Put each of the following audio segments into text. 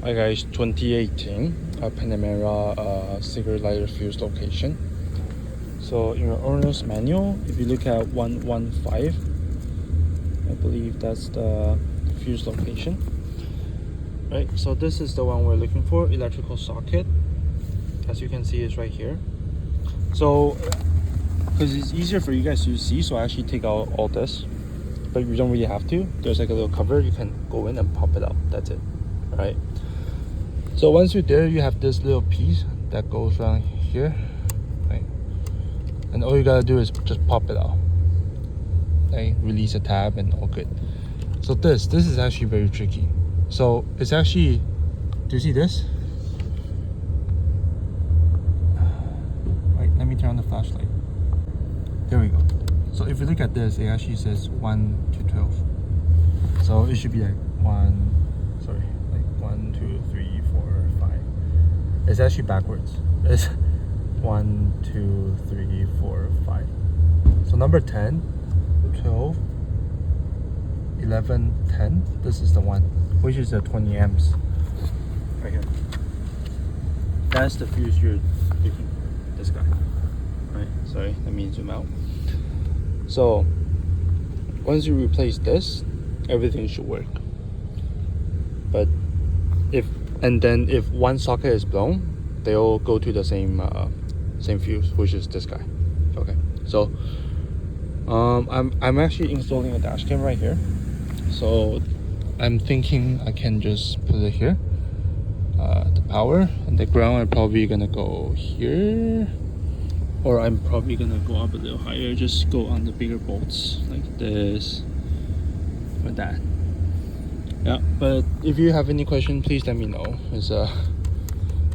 Hi guys, 2018 Panamera cigarette lighter fuse location. So in your owner's manual, if you look at 115, I believe that's the fuse location. Right, so this is the one we're looking for, electrical socket. As you can see, it's right here. So, because it's easier for you guys to see, so I actually take out all this. But you don't really have to. There's like a little cover, you can go in and pop it out. That's it, right? So once you're there, you have this little piece that goes around here, right? And all you gotta do is just pop it out. Okay, release a tab and all good. So this is actually very tricky. So it's actually, do you see this? Right, let me turn on the flashlight. There we go. So if you look at this, it actually says 1 to 12. So it should be like 1, 2, 3, 4, 5. It's actually backwards. It's 1, 2, 3, 4, 5. So number 10, 12, 11, 10. This is the one, which is the 20 amps. Right here. That's the fuse you're looking for. This guy. Right. Sorry, let me zoom out. So once you replace this, everything should work. But if one socket is blown, they all go to the same fuse, which is this guy. Okay, so I'm actually installing a dash cam right here. So I'm thinking I can just put it here. The power and the ground are probably gonna go here, or I'm probably gonna go up a little higher. Just go on the bigger bolts like this or that. Yeah, but if you have any question, please let me know. It's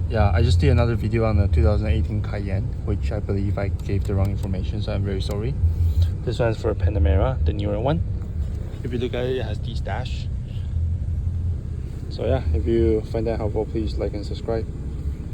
yeah, I just did another video on the 2018 Cayenne, which I believe I gave the wrong information, so I'm very sorry. This one's for Panamera, the newer one. If you look at it, it has these dash. So yeah, if you find that helpful, please like and subscribe.